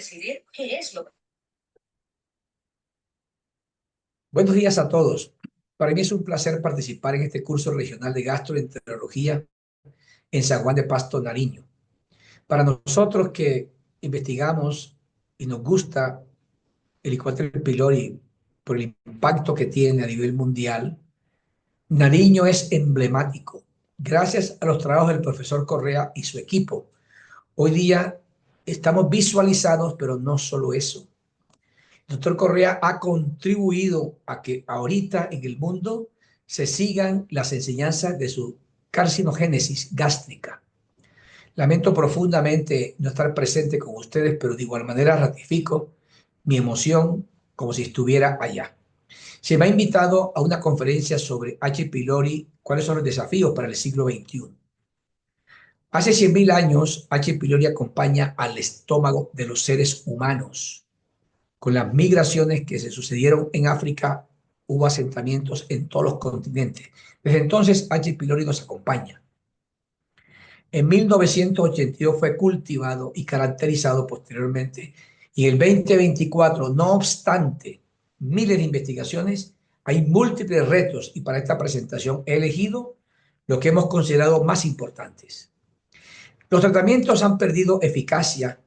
decidir qué es lo que... Buenos días a todos. Para mí es un placer participar en este curso regional de gastroenterología en San Juan de Pasto, Nariño. Para nosotros que investigamos y nos gusta el Helicobacter pylori por el impacto que tiene a nivel mundial, Nariño es emblemático. Gracias a los trabajos del profesor Correa y su equipo, hoy día estamos visualizados, pero no solo eso. El doctor Correa ha contribuido a que ahorita en el mundo se sigan las enseñanzas de su carcinogénesis gástrica. Lamento profundamente no estar presente con ustedes, pero de igual manera ratifico mi emoción como si estuviera allá. Se me ha invitado a una conferencia sobre H. pylori, cuáles son los desafíos para el siglo XXI. Hace 100.000 años, H. pylori acompaña al estómago de los seres humanos. Con las migraciones que se sucedieron en África, hubo asentamientos en todos los continentes. Desde entonces, H. pylori nos acompaña. En 1982 fue cultivado y caracterizado posteriormente. Y en el 2024, no obstante miles de investigaciones, hay múltiples retos y para esta presentación he elegido lo que hemos considerado más importantes. Los tratamientos han perdido eficacia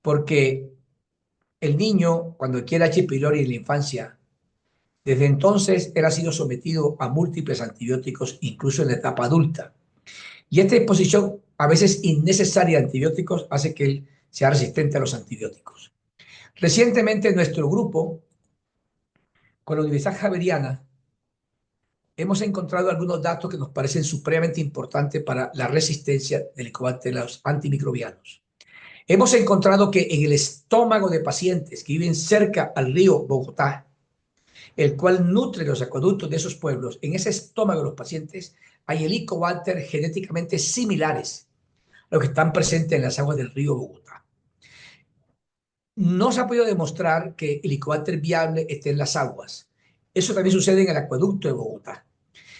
porque el niño, cuando adquiere H. pylori en la infancia, desde entonces él ha sido sometido a múltiples antibióticos, incluso en la etapa adulta. Y esta exposición, a veces innecesaria a antibióticos, hace que él sea resistente a los antibióticos. Recientemente, nuestro grupo, con la Universidad Javeriana, hemos encontrado algunos datos que nos parecen supremamente importantes para la resistencia del Helicobacter a los antimicrobianos. Hemos encontrado que en el estómago de pacientes que viven cerca al río Bogotá, el cual nutre los acueductos de esos pueblos, en ese estómago de los pacientes hay helicobacter genéticamente similares a los que están presentes en las aguas del río Bogotá. No se ha podido demostrar que el helicobacter viable esté en las aguas. Eso también sucede en el acueducto de Bogotá,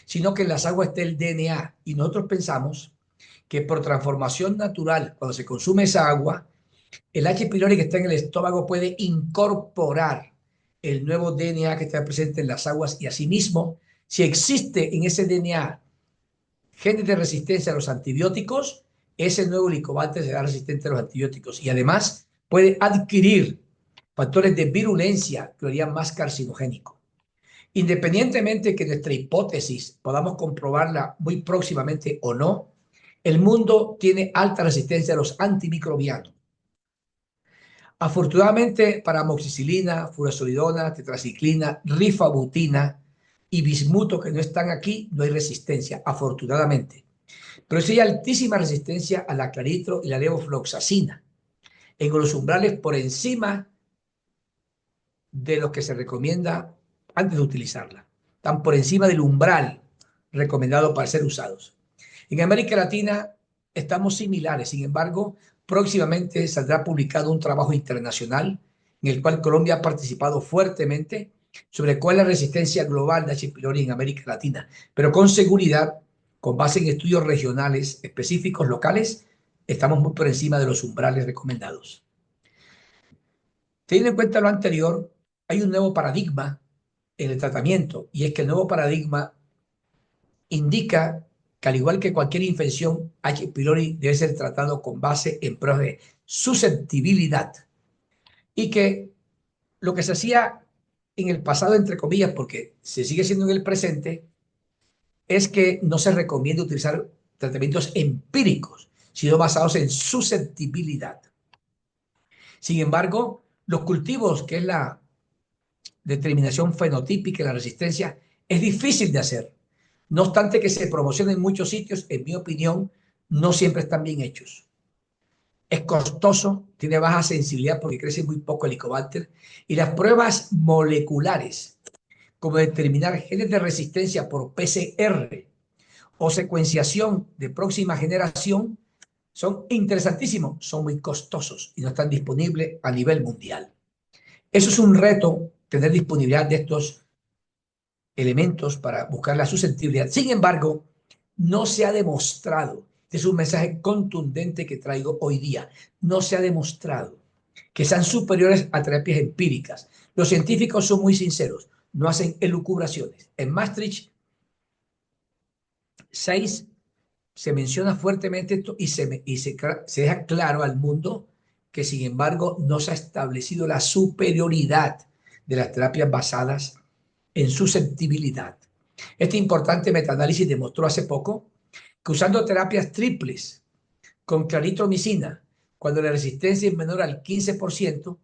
sino que en las aguas está el DNA y nosotros pensamos que por transformación natural, cuando se consume esa agua, el H. pylori que está en el estómago puede incorporar el nuevo DNA que está presente en las aguas y asimismo, si existe en ese DNA genes de resistencia a los antibióticos, ese nuevo helicobacter será resistente a los antibióticos y además puede adquirir factores de virulencia que lo harían más carcinogénico. Independientemente que nuestra hipótesis podamos comprobarla muy próximamente o no, el mundo tiene alta resistencia a los antimicrobianos. Afortunadamente para amoxicilina, furasolidona, tetraciclina, rifabutina y bismuto que no están aquí, no hay resistencia, afortunadamente. Pero sí hay altísima resistencia a la claritro y la levofloxacina en los umbrales por encima de lo que se recomienda antes de utilizarla. Están por encima del umbral recomendado para ser usados. En América Latina estamos similares, sin embargo, próximamente saldrá publicado un trabajo internacional en el cual Colombia ha participado fuertemente sobre cuál es la resistencia global de H. pylori en América Latina, pero con seguridad, con base en estudios regionales específicos locales, estamos muy por encima de los umbrales recomendados. Teniendo en cuenta lo anterior, hay un nuevo paradigma en el tratamiento y es que el nuevo paradigma indica que al igual que cualquier infección, H. pylori debe ser tratado con base en pruebas de susceptibilidad y que lo que se hacía en el pasado, entre comillas, porque se sigue siendo en el presente, es que no se recomienda utilizar tratamientos empíricos, sino basados en susceptibilidad. Sin embargo, los cultivos, que es la determinación fenotípica y la resistencia, es difícil de hacer. No obstante que se promocionen en muchos sitios, en mi opinión, no siempre están bien hechos. Es costoso, tiene baja sensibilidad porque crece muy poco el Helicobacter y las pruebas moleculares, como determinar genes de resistencia por PCR o secuenciación de próxima generación, son interesantísimos, son muy costosos y no están disponibles a nivel mundial. Eso es un reto, tener disponibilidad de estos elementos para buscar la susceptibilidad. Sin embargo, no se ha demostrado, este es un mensaje contundente que traigo hoy día, no se ha demostrado que sean superiores a terapias empíricas. Los científicos son muy sinceros, no hacen elucubraciones. En Maastricht 6 se menciona fuertemente esto y se deja claro al mundo que, sin embargo, no se ha establecido la superioridad de las terapias basadas en susceptibilidad. Este importante metaanálisis demostró hace poco que usando terapias triples con claritromicina, cuando la resistencia es menor al 15%,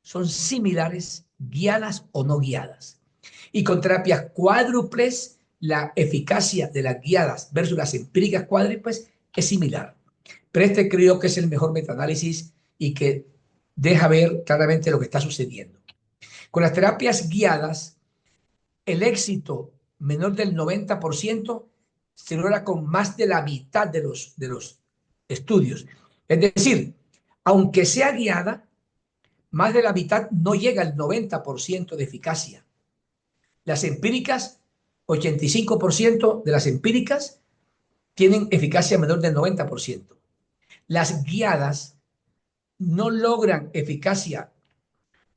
son similares, guiadas o no guiadas. Y con terapias cuádruples, la eficacia de las guiadas versus las empíricas cuádruples es similar. Pero este creo que es el mejor metaanálisis y que deja ver claramente lo que está sucediendo. Con las terapias guiadas, el éxito menor del 90% se logra con más de la mitad de los estudios. Es decir, aunque sea guiada, más de la mitad no llega al 90% de eficacia. Las empíricas, 85% de las empíricas tienen eficacia menor del 90%. Las guiadas no logran eficacia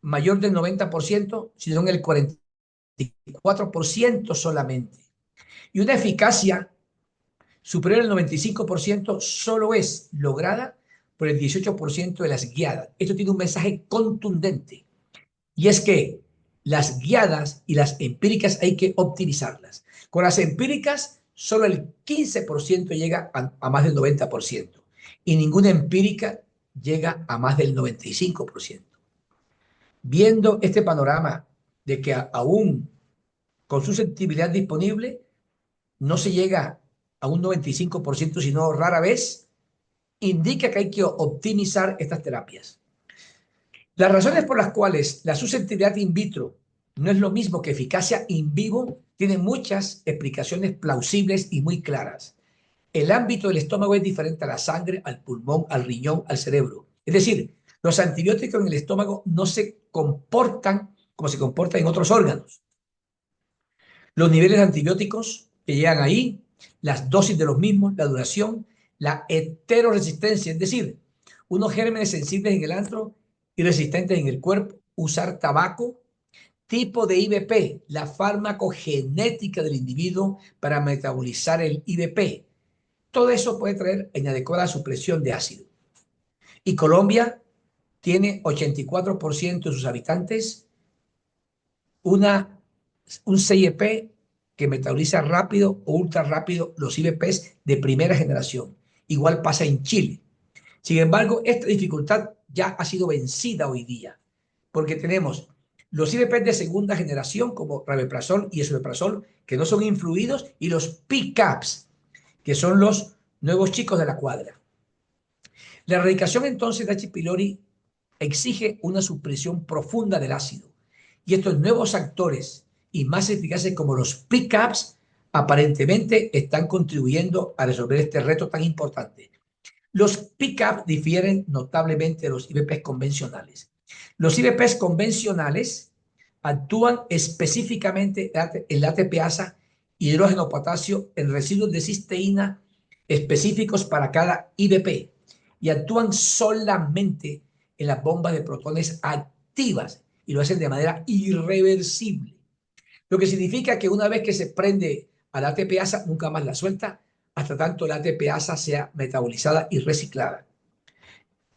mayor del 90%, sino en el 44% solamente. Y una eficacia superior al 95% solo es lograda por el 18% de las guiadas. Esto tiene un mensaje contundente, y es que las guiadas y las empíricas hay que optimizarlas. Con las empíricas, solo el 15% llega a más del 90% y ninguna empírica llega a más del 95%. Viendo este panorama de que aún con susceptibilidad disponible no se llega a un 95%, sino rara vez, indica que hay que optimizar estas terapias. Las razones por las cuales la susceptibilidad in vitro no es lo mismo que eficacia in vivo tienen muchas explicaciones plausibles y muy claras. El ámbito del estómago es diferente a la sangre, al pulmón, al riñón, al cerebro. Es decir, los antibióticos en el estómago no se comportan como se comportan en otros órganos. Los niveles de antibióticos que llegan ahí, las dosis de los mismos, la duración, la heteroresistencia, es decir, unos gérmenes sensibles en el antro y resistentes en el cuerpo, usar tabaco, tipo de IBP, la farmacogenética del individuo para metabolizar el IBP. Todo eso puede traer inadecuada supresión de ácido. Y Colombia tiene 84% de sus habitantes un CIP que metaboliza rápido o ultra rápido los IBPs de primera generación. Igual pasa en Chile. Sin embargo, esta dificultad ya ha sido vencida hoy día, porque tenemos los IBPs de segunda generación como rabeprazol y esomeprazol, que no son influidos, y los PCABs, que son los nuevos chicos de la cuadra. La erradicación entonces de H. pylori exige una supresión profunda del ácido, y estos nuevos actores y más eficaces como los PCABs aparentemente están contribuyendo a resolver este reto tan importante. Los PCAB difieren notablemente de los IBPs convencionales. Los IBPs convencionales actúan específicamente en la ATPasa, hidrógeno potasio, en residuos de cisteína específicos para cada IBP y actúan solamente en las bombas de protones activas y lo hacen de manera irreversible. Lo que significa que una vez que se prende a la ATPasa, nunca más la suelta hasta tanto la ATPasa sea metabolizada y reciclada.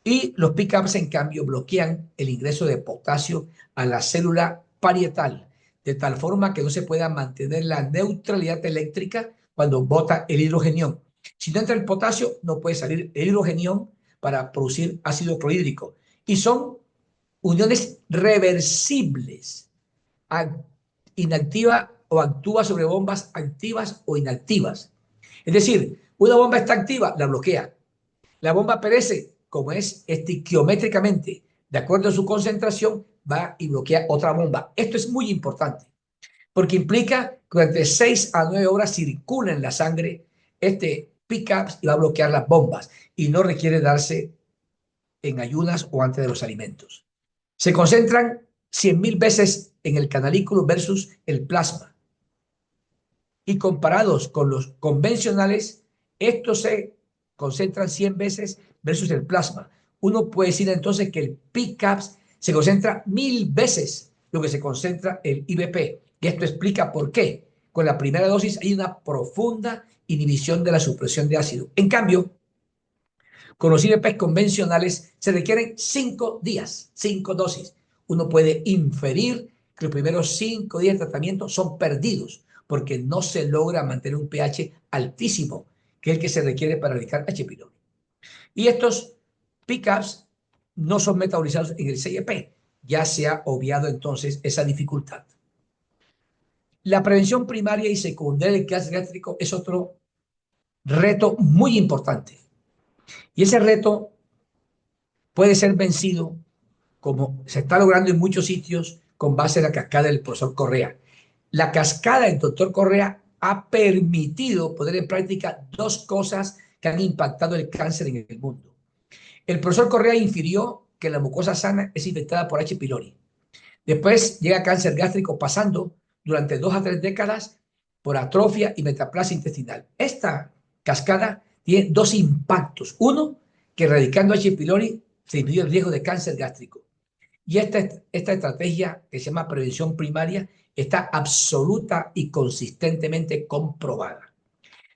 Y los PCABs, en cambio, bloquean el ingreso de potasio a la célula parietal, de tal forma que no se pueda mantener la neutralidad eléctrica cuando bota el hidrogenión. Si no entra el potasio, no puede salir el hidrogenión para producir ácido clorhídrico. Y son uniones reversibles. Inactiva o actúa sobre bombas activas o inactivas. Es decir, una bomba está activa, la bloquea. La bomba perece, como es estequiométricamente, de acuerdo a su concentración, va y bloquea otra bomba. Esto es muy importante, porque implica que durante 6 a 9 horas circula en la sangre este PCABs y va a bloquear las bombas y no requiere darse en ayunas o antes de los alimentos. Se concentran 100.000 veces en el canalículo versus el plasma. Y comparados con los convencionales, estos se concentran 100 veces versus el plasma. uno puede decir entonces que el PCAPS se concentra 1000 veces lo que se concentra el IBP. Y esto explica por qué. Con la primera dosis hay una profunda inhibición de la supresión de ácido. En cambio, con los IBP convencionales se requieren 5 días, 5 dosis. Uno puede inferir que los primeros 5 días de tratamiento son perdidos porque no se logra mantener un pH altísimo, que es el que se requiere para erradicar H. pylori. Y estos PCAPs no son metabolizados en el CIEP. Ya se ha obviado entonces esa dificultad. La prevención primaria y secundaria del cáncer gástrico es otro reto muy importante. Y ese reto puede ser vencido, como se está logrando en muchos sitios, con base en la cascada del profesor Correa. La cascada del doctor Correa ha permitido poner en práctica dos cosas que han impactado el cáncer en el mundo. El profesor Correa infirió que la mucosa sana es infectada por H. pylori. Después llega cáncer gástrico pasando durante 2 a 3 décadas por atrofia y metaplasia intestinal. Esta cascada tiene dos impactos. Uno, que erradicando H. pylori se disminuye el riesgo de cáncer gástrico. Y esta estrategia que se llama prevención primaria está absoluta y consistentemente comprobada.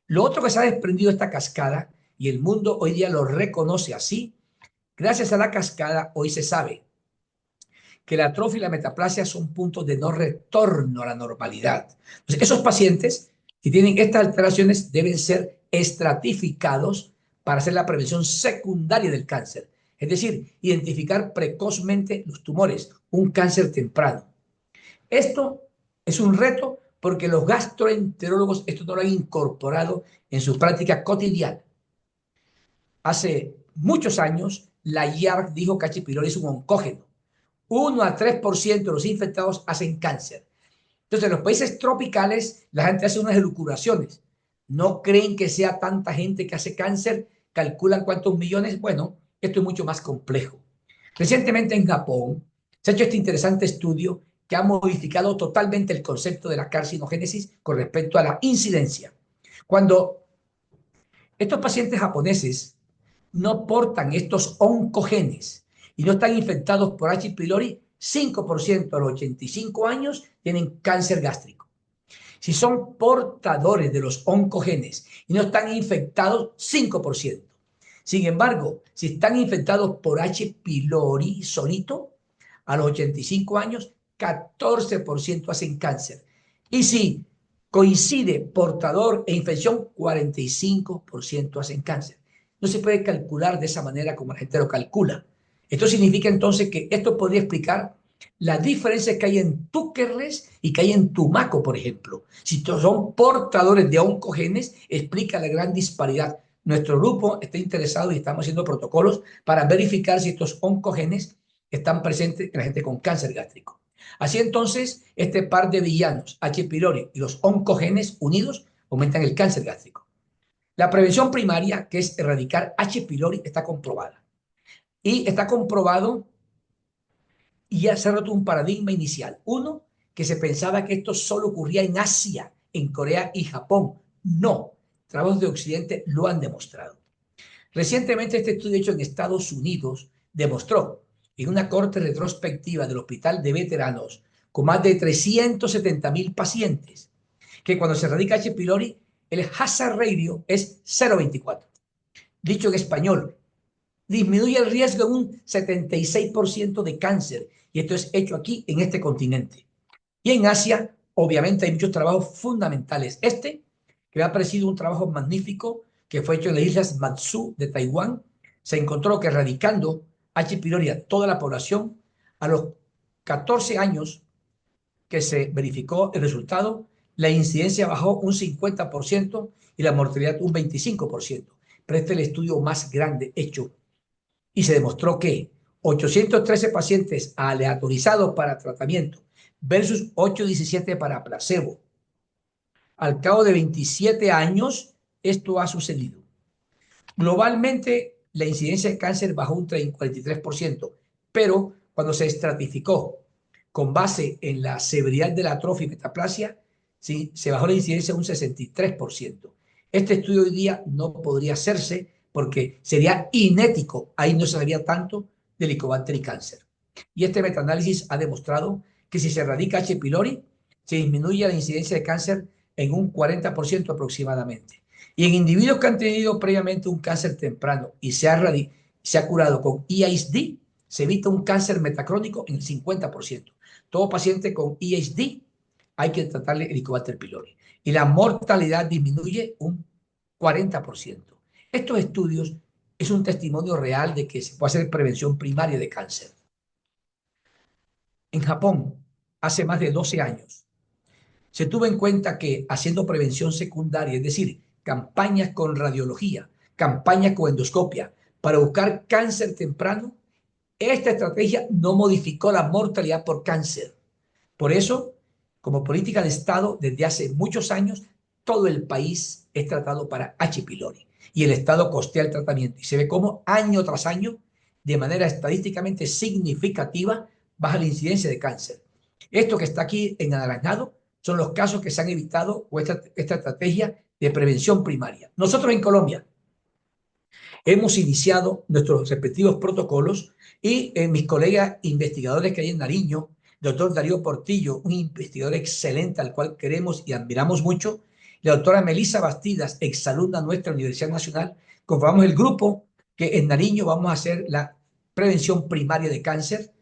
Lo otro que se ha desprendido de esta cascada, y el mundo hoy día lo reconoce así, gracias a la cascada hoy se sabe que la atrofia y la metaplasia son puntos de no retorno a la normalidad. Entonces, esos pacientes que tienen estas alteraciones deben ser estratificados para hacer la prevención secundaria del cáncer. Es decir, identificar precozmente los tumores, un cáncer temprano. Esto es un reto porque los gastroenterólogos esto no lo han incorporado en su práctica cotidiana. Hace muchos años, la IARC dijo que H. pylori es un oncógeno. 1 a 3% de los infectados hacen cáncer. Entonces, en los países tropicales, la gente hace unas elucubraciones. No creen que sea tanta gente que hace cáncer, calculan cuántos millones. Bueno, esto es mucho más complejo. Recientemente en Japón se ha hecho este interesante estudio que ha modificado totalmente el concepto de la carcinogénesis con respecto a la incidencia. Cuando estos pacientes japoneses no portan estos oncogenes y no están infectados por H. pylori, 5% a los 85 años tienen cáncer gástrico. Si son portadores de los oncogenes y no están infectados, 5%. Sin embargo, si están infectados por H. pylori solito, a los 85 años, 14% hacen cáncer. Y si coincide portador e infección, 45% hacen cáncer. No se puede calcular de esa manera como la gente lo calcula. Esto significa entonces que esto podría explicar las diferencias que hay en Túquerres y que hay en Tumaco, por ejemplo. Si son portadores de oncogenes, explica la gran disparidad. Nuestro grupo está interesado y estamos haciendo protocolos para verificar si estos oncogenes están presentes en la gente con cáncer gástrico. Así entonces, este par de villanos, H. pylori y los oncogenes unidos, aumentan el cáncer gástrico. La prevención primaria, que es erradicar H. pylori, está comprobada. Y está comprobado y ya se ha roto un paradigma inicial. Uno, que se pensaba que esto solo ocurría en Asia, en Corea y Japón. No, trabajos de Occidente lo han demostrado. Recientemente este estudio hecho en Estados Unidos demostró en una corte retrospectiva del Hospital de Veteranos con más de 370,000 pacientes que cuando se erradica H. pylori el hazard ratio es 0,24. Dicho en español, disminuye el riesgo en un 76% de cáncer. Y esto es hecho aquí en este continente. Y en Asia, obviamente, hay muchos trabajos fundamentales. Este, que me ha parecido un trabajo magnífico, que fue hecho en las islas Matsu de Taiwán, se encontró que erradicando H. pylori a toda la población, a los 14 años que se verificó el resultado, la incidencia bajó un 50% y la mortalidad un 25%. Pero este es el estudio más grande hecho y se demostró que 813 pacientes aleatorizados para tratamiento versus 817 para placebo. Al cabo de 27 años, esto ha sucedido. Globalmente, la incidencia de cáncer bajó un 43%, pero cuando se estratificó con base en la severidad de la atrofia y metaplasia, sí, se bajó la incidencia un 63%. Este estudio hoy día no podría hacerse porque sería inético. Ahí no se sabía tanto del Helicobacter y cáncer. Y este metaanálisis ha demostrado que si se erradica H. pylori, se disminuye la incidencia de cáncer en un 40% aproximadamente. Y en individuos que han tenido previamente un cáncer temprano y se ha curado con EISD, se evita un cáncer metacrónico en el 50%. Todo paciente con EISD hay que tratarle Helicobacter pylori. Y la mortalidad disminuye un 40%. Estos estudios es un testimonio real de que se puede hacer prevención primaria de cáncer. En Japón, hace más de 12 años, se tuvo en cuenta que haciendo prevención secundaria, es decir, campañas con radiología, campañas con endoscopia, para buscar cáncer temprano, esta estrategia no modificó la mortalidad por cáncer. Por eso, como política de Estado, desde hace muchos años, todo el país es tratado para H. pylori y el Estado costea el tratamiento. Y se ve cómo año tras año, de manera estadísticamente significativa, baja la incidencia de cáncer. Esto que está aquí en anaranjado son los casos que se han evitado con esta estrategia de prevención primaria. Nosotros en Colombia hemos iniciado nuestros respectivos protocolos y mis colegas investigadores que hay en Nariño, doctor Darío Portillo, un investigador excelente al cual queremos y admiramos mucho, la doctora Melissa Bastidas, exalumna nuestra Universidad Nacional, conformamos el grupo que en Nariño vamos a hacer la prevención primaria de cáncer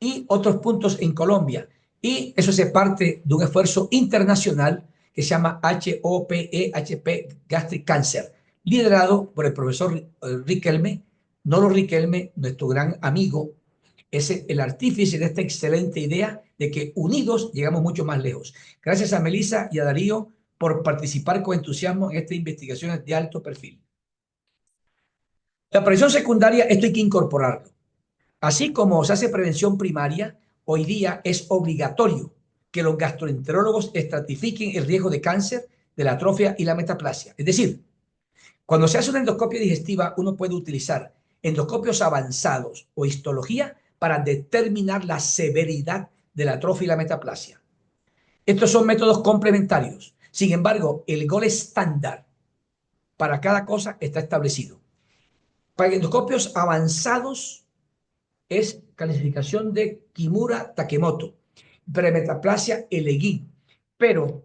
y otros puntos en Colombia. Y eso se parte de un esfuerzo internacional que se llama HOPE-HP Gastric Cancer, liderado por el profesor Riquelme, Nolo Riquelme, nuestro gran amigo, es el artífice de esta excelente idea de que unidos llegamos mucho más lejos. Gracias a Melissa y a Darío por participar con entusiasmo en estas investigaciones de alto perfil. La prevención secundaria, esto hay que incorporarlo. Así como se hace prevención primaria, hoy día es obligatorio que los gastroenterólogos estratifiquen el riesgo de cáncer, de la atrofia y la metaplasia. Es decir, cuando se hace una endoscopia digestiva, uno puede utilizar endoscopios avanzados o histología para determinar la severidad de la atrofia y la metaplasia. Estos son métodos complementarios. Sin embargo, el gol estándar para cada cosa está establecido. Para endoscopios avanzados, es calificación de Kimura Takemoto, premetaplasia Elegín. Pero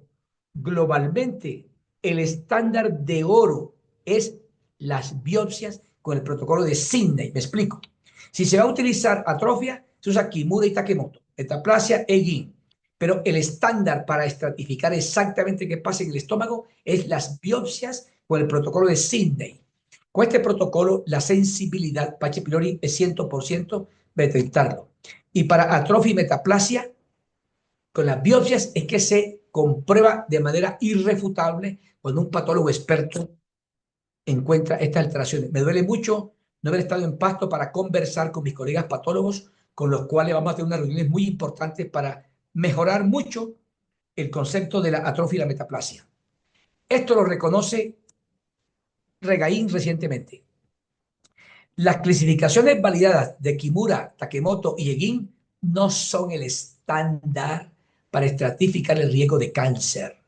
globalmente el estándar de oro es las biopsias con el protocolo de Sydney. Me explico. Si se va a utilizar atrofia, se usa Kimura y Takemoto, metaplasia Elegín. Pero el estándar para estratificar exactamente qué pasa en el estómago es las biopsias con el protocolo de Sydney. Con este protocolo, la sensibilidad para H. pylori es 100% detectarlo. Y para atrofia y metaplasia, con las biopsias es que se comprueba de manera irrefutable cuando un patólogo experto encuentra estas alteraciones. Me duele mucho no haber estado en Pasto para conversar con mis colegas patólogos, con los cuales vamos a tener unas reuniones muy importantes para mejorar mucho el concepto de la atrofia y la metaplasia. Esto lo reconoce Regaín recientemente. Las clasificaciones validadas de Kimura, Takemoto y Egin no son el estándar para estratificar el riesgo de cáncer.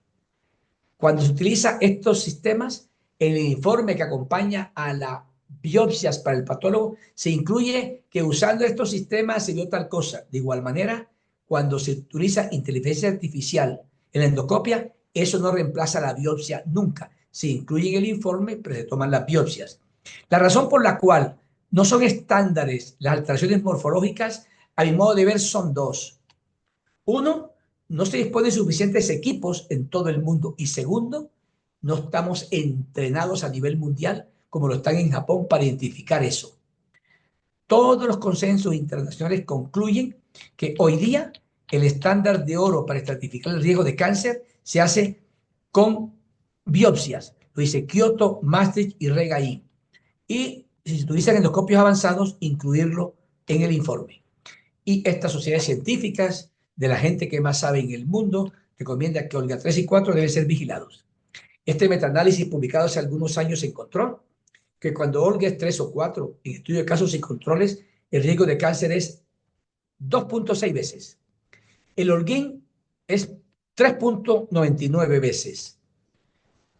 Cuando se utilizan estos sistemas, en el informe que acompaña a las biopsias para el patólogo, se incluye que usando estos sistemas se vio tal cosa. De igual manera, cuando se utiliza inteligencia artificial en la endoscopia, eso no reemplaza la biopsia nunca. Se incluye en el informe, pero se toman las biopsias. La razón por la cual no son estándares las alteraciones morfológicas, a mi modo de ver, son dos. Uno, no se disponen suficientes equipos en todo el mundo. Y segundo, no estamos entrenados a nivel mundial como lo están en Japón para identificar eso. Todos los consensos internacionales concluyen que hoy día el estándar de oro para estratificar el riesgo de cáncer se hace con biopsias. Lo dice Kyoto, Maastricht y Regaín. Y si se utilizan endoscopios avanzados, incluirlo en el informe. Y estas sociedades científicas, de la gente que más sabe en el mundo, recomienda que Olga 3 y 4 deben ser vigilados. Este metaanálisis publicado hace algunos años encontró que cuando Olga es 3 o 4, en estudio de casos y controles, el riesgo de cáncer es 2.6 veces. El Holguín es 3.99 veces.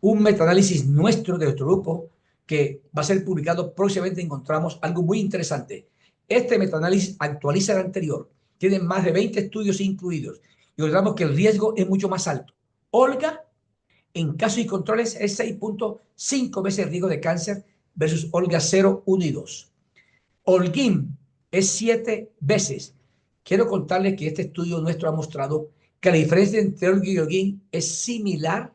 Un metaanálisis nuestro, de nuestro grupo, que va a ser publicado próximamente, encontramos algo muy interesante. Este metaanálisis actualiza el anterior. Tiene más de 20 estudios incluidos. Y encontramos que el riesgo es mucho más alto. Olga, en casos y controles, es 6.5 veces el riesgo de cáncer versus Olga 0, 1 y 2. Holguín es 7 veces. Quiero contarles que este estudio nuestro ha mostrado que la diferencia entre Olga y Holguín es similar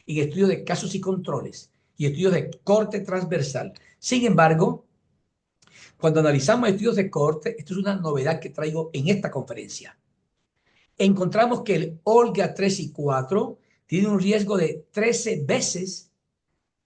en estudios de casos y controles y estudios de corte transversal. Sin embargo, cuando analizamos estudios de corte, esto es una novedad que traigo en esta conferencia. Encontramos que el Olga 3 y 4 tiene un riesgo de 13 veces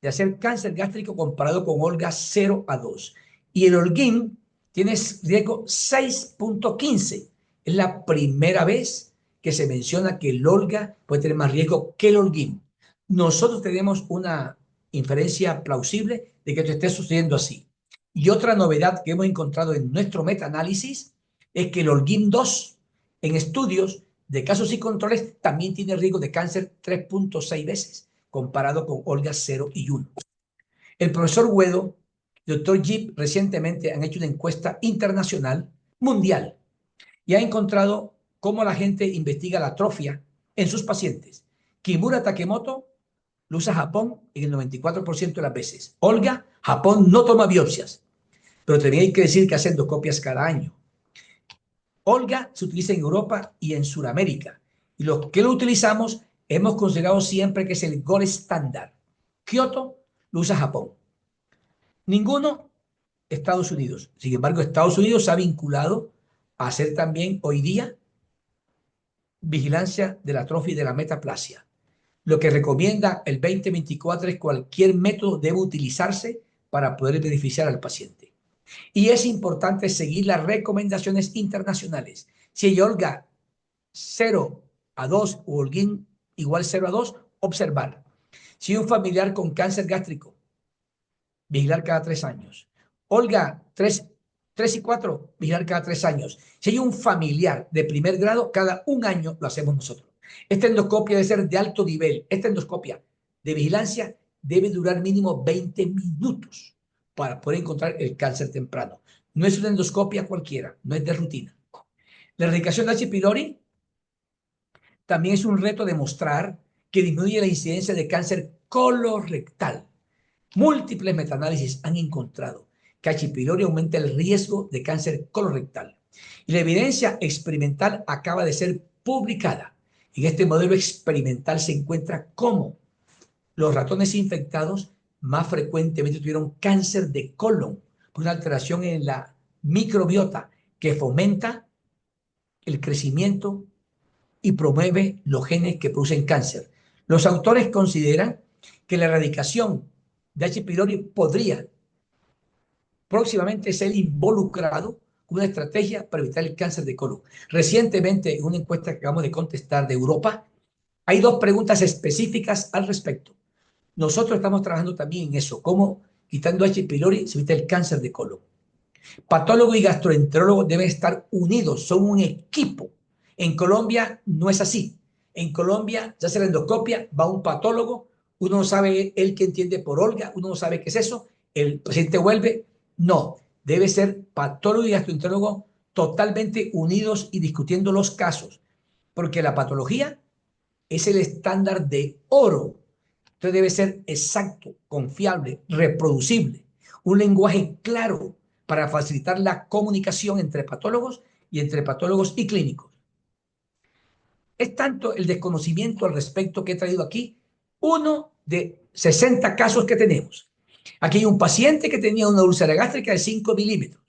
de hacer cáncer gástrico comparado con Olga 0 a 2. Y el Holguín tiene riesgo 6.15. Es la primera vez que se menciona que el Olga puede tener más riesgo que el Holguín. Nosotros tenemos una inferencia plausible de que esto esté sucediendo así. Y otra novedad que hemos encontrado en nuestro metaanálisis es que el Holguín 2 en estudios de casos y controles también tiene riesgo de cáncer 3.6 veces comparado con Olga 0 y 1. El profesor Güedo y el doctor Jeep recientemente han hecho una encuesta internacional mundial y ha encontrado cómo la gente investiga la atrofia en sus pacientes. Kimura Takemoto lo usa Japón en el 94% de las veces. Olga, Japón no toma biopsias, pero también hay que decir que hace endoscopias cada año. Olga se utiliza en Europa y en Sudamérica. Y los que lo utilizamos hemos considerado siempre que es el gold estándar. Kioto lo usa Japón. Ninguno Estados Unidos. Sin embargo, Estados Unidos se ha vinculado a hacer también hoy día vigilancia de la atrofia y de la metaplasia. Lo que recomienda el 2024 es cualquier método debe utilizarse para poder beneficiar al paciente. Y es importante seguir las recomendaciones internacionales. Si hay Olga 0 a 2 o Holguín igual 0 a 2, observar. Si un familiar con cáncer gástrico, vigilar cada 3 años. Olga 3 y 4, vigilar cada 3 años. Si hay un familiar de primer grado, cada 1 año lo hacemos nosotros. Esta endoscopia debe ser de alto nivel. Esta endoscopia de vigilancia debe durar mínimo 20 minutos para poder encontrar el cáncer temprano. No es una endoscopia cualquiera, no es de rutina. La erradicación de H. pylori también es un reto demostrar que disminuye la incidencia de cáncer colorectal. Múltiples metaanálisis han encontrado que H. pylori aumenta el riesgo de cáncer colorectal. Y la evidencia experimental acaba de ser publicada. En este modelo experimental se encuentra cómo los ratones infectados más frecuentemente tuvieron cáncer de colon por una alteración en la microbiota que fomenta el crecimiento y promueve los genes que producen cáncer. Los autores consideran que la erradicación de H. pylori podría próximamente ser involucrado con una estrategia para evitar el cáncer de colon. Recientemente, en una encuesta que acabamos de contestar de Europa, hay 2 preguntas específicas al respecto. Nosotros estamos trabajando también en eso, cómo quitando H. pylori se evita el cáncer de colon. Patólogo y gastroenterólogo deben estar unidos, son un equipo. En Colombia no es así. En Colombia se hace la endoscopia, va un patólogo, uno no sabe él que entiende por Olga, uno no sabe qué es eso, el paciente vuelve. No, debe ser patólogo y gastroenterólogo totalmente unidos y discutiendo los casos, porque la patología es el estándar de oro. Entonces debe ser exacto, confiable, reproducible, un lenguaje claro para facilitar la comunicación entre patólogos y clínicos. Es tanto el desconocimiento al respecto que he traído aquí, uno de 60 casos que tenemos. Aquí hay un paciente que tenía una úlcera gástrica de 5 milímetros.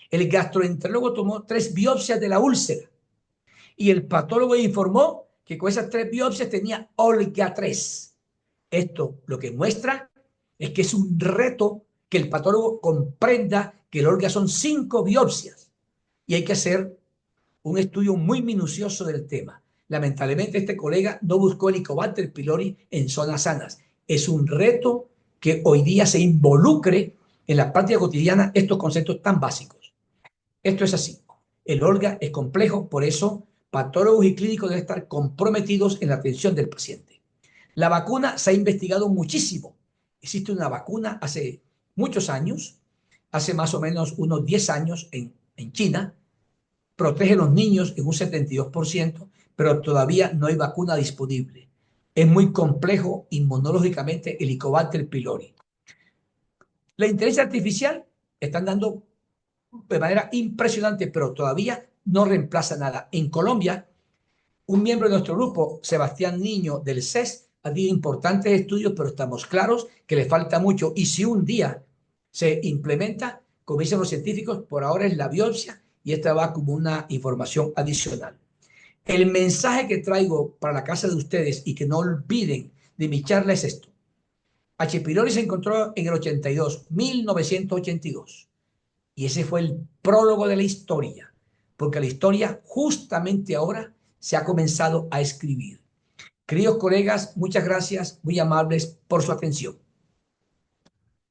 El gastroenterólogo tomó 3 biopsias de la úlcera y el patólogo informó que con esas 3 biopsias tenía Olga 3. Esto lo que muestra es que es un reto que el patólogo comprenda que el Olga son 5 biopsias y hay que hacer un estudio muy minucioso del tema. Lamentablemente este colega no buscó Helicobacter pylori en zonas sanas. Es un reto que hoy día se involucre en la práctica cotidiana estos conceptos tan básicos. Esto es así. El Olga es complejo, por eso patólogos y clínicos deben estar comprometidos en la atención del paciente. La vacuna se ha investigado muchísimo existe una vacuna hace muchos años, hace más o menos unos 10 años en China, protege a los niños en un 72%, pero todavía no hay vacuna disponible. Es muy complejo inmunológicamente el Helicobacter pylori. La inteligencia artificial están dando de manera impresionante, pero todavía no reemplaza nada. En Colombia, un miembro de nuestro grupo, Sebastián Niño del CES, ha tenido importantes estudios, pero estamos claros que le falta mucho. Y si un día se implementa, como dicen los científicos, por ahora es la biopsia y esta va como una información adicional. El mensaje que traigo para la casa de ustedes y que no olviden de mi charla es esto. H. pylori se encontró en el 82, 1982. Y ese fue el prólogo de la historia, porque la historia justamente ahora se ha comenzado a escribir. Queridos colegas, muchas gracias, muy amables por su atención.